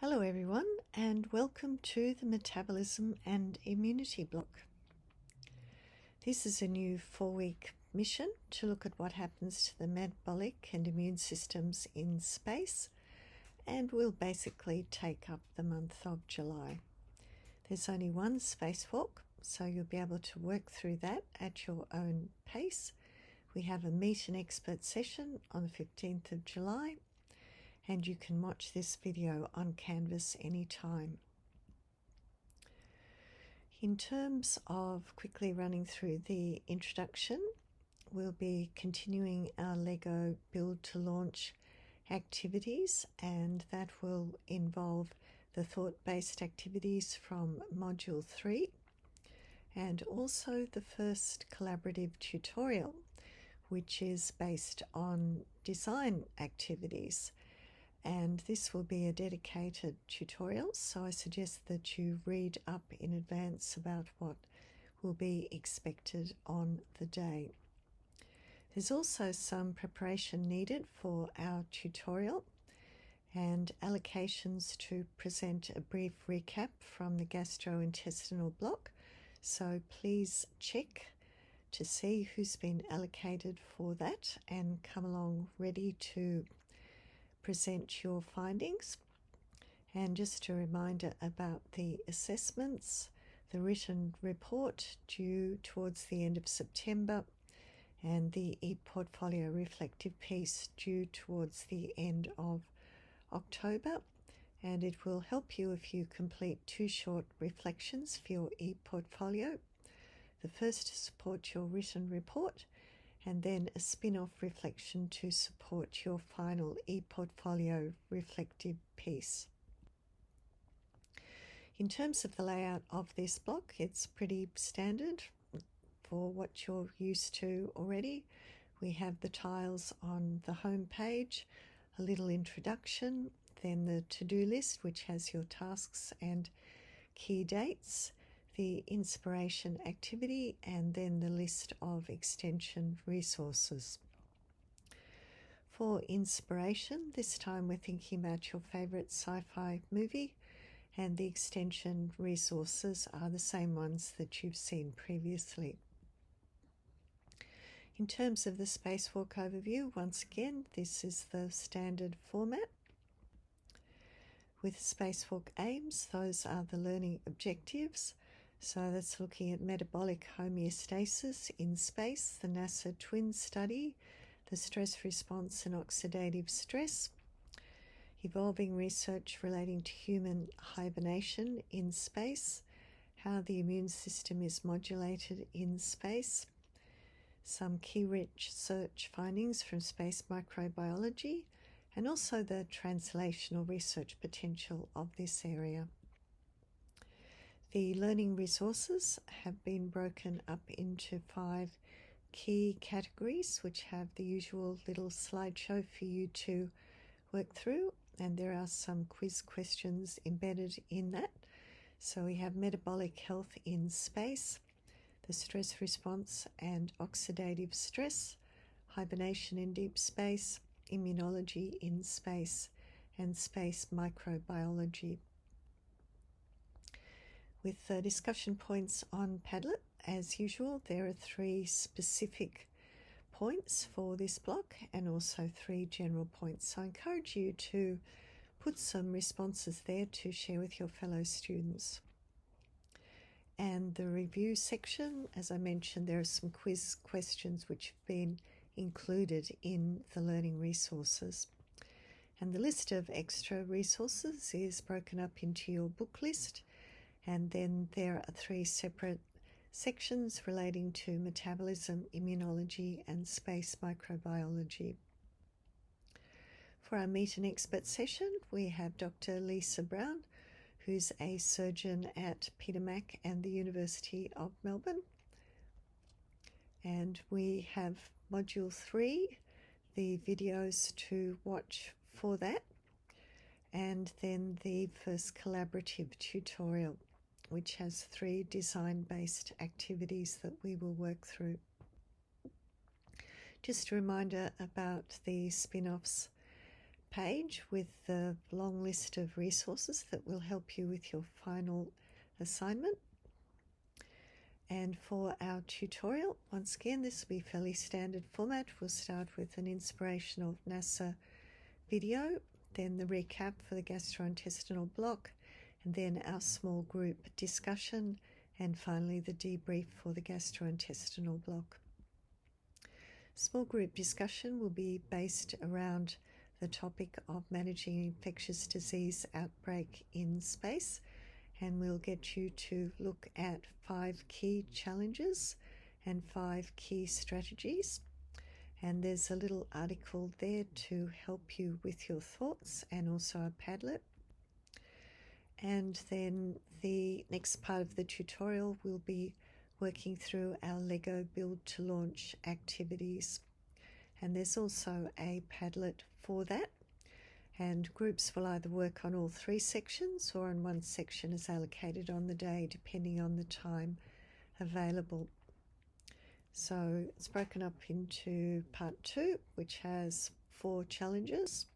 Hello everyone, and welcome to the Metabolism and Immunity Block. This is a new 4-week mission to look at what happens to the metabolic and immune systems in space, and we'll basically take up the month of July. There's only one spacewalk, so you'll be able to work through that at your own pace. We have a meet an expert session on the 15th of July, and you can watch this video on Canvas anytime. In terms of quickly running through the introduction, we'll be continuing our LEGO Build to Launch activities, and that will involve the thought-based activities from Module 3 and also the first collaborative tutorial, which is based on design activities. And this will be a dedicated tutorial, so I suggest that you read up in advance about what will be expected on the day. There's also some preparation needed for our tutorial and allocations to present a brief recap from the gastrointestinal block, so please check to see who's been allocated for that and come along ready to present your findings. And just a reminder about the assessments, the written report due towards the end of September, and the e-portfolio reflective piece due towards the end of October. And it will help you if you complete 2 short reflections for your e-portfolio. The first to support your written report, and then a spin-off reflection to support your final e-portfolio reflective piece. In terms of the layout of this block, it's pretty standard for what you're used to already. We have the tiles on the home page, a little introduction, then the to-do list, which has your tasks and key dates, the inspiration activity, and then the list of extension resources. For inspiration, this time we're thinking about your favorite sci-fi movie, and the extension resources are the same ones that you've seen previously. In terms of the spacewalk overview, once again, this is the standard format. With spacewalk aims, those are the learning objectives. So that's looking at metabolic homeostasis in space, the NASA twin study, the stress response and oxidative stress, evolving research relating to human hibernation in space, how the immune system is modulated in space, some key research findings from space microbiology, and also the translational research potential of this area. The learning resources have been broken up into 5 key categories, which have the usual little slideshow for you to work through, and there are some quiz questions embedded in that. So we have metabolic health in space, the stress response and oxidative stress, hibernation in deep space, immunology in space, and space microbiology. With discussion points on Padlet, as usual, there are 3 specific points for this block and also 3 general points. So I encourage you to put some responses there to share with your fellow students. And the review section, as I mentioned, there are some quiz questions which have been included in the learning resources. And the list of extra resources is broken up into your book list. And then there are 3 separate sections relating to metabolism, immunology, and space microbiology. For our Meet an Expert session, we have Dr. Lisa Brown, who's a surgeon at Peter Mac and the University of Melbourne. And we have Module 3, the videos to watch for that, and then the first collaborative tutorial, which has 3 design-based activities that we will work through. Just a reminder about the spin-offs page with the long list of resources that will help you with your final assignment. And for our tutorial, once again, this will be fairly standard format. We'll start with an inspirational NASA video, then the recap for the gastrointestinal block, and then our small group discussion, and finally the debrief for the gastrointestinal block. Small group discussion will be based around the topic of managing infectious disease outbreak in space, and we'll get you to look at 5 key challenges and 5 key strategies. And there's a little article there to help you with your thoughts, and also a Padlet. And then the next part of the tutorial will be working through our Lego Build to Launch activities. And there's also a Padlet for that. And groups will either work on all 3 sections or on one section as allocated on the day, depending on the time available. So it's broken up into part 2, which has 4 challenges,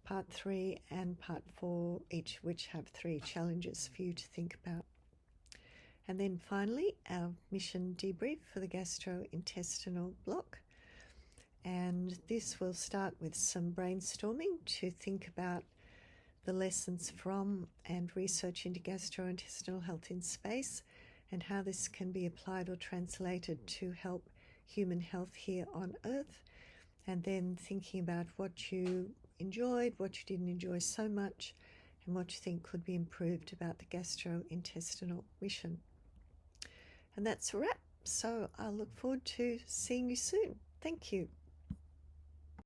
part 3 and part 4, each which have 3 challenges for you to think about. And then finally, our mission debrief for the gastrointestinal block. And this will start with some brainstorming to think about the lessons from and research into gastrointestinal health in space, and how this can be applied or translated to help human health here on Earth. And then thinking about what you enjoyed, what you didn't enjoy so much, and what you think could be improved about the gastrointestinal mission. And that's a wrap. So I look forward to seeing you soon. Thank you.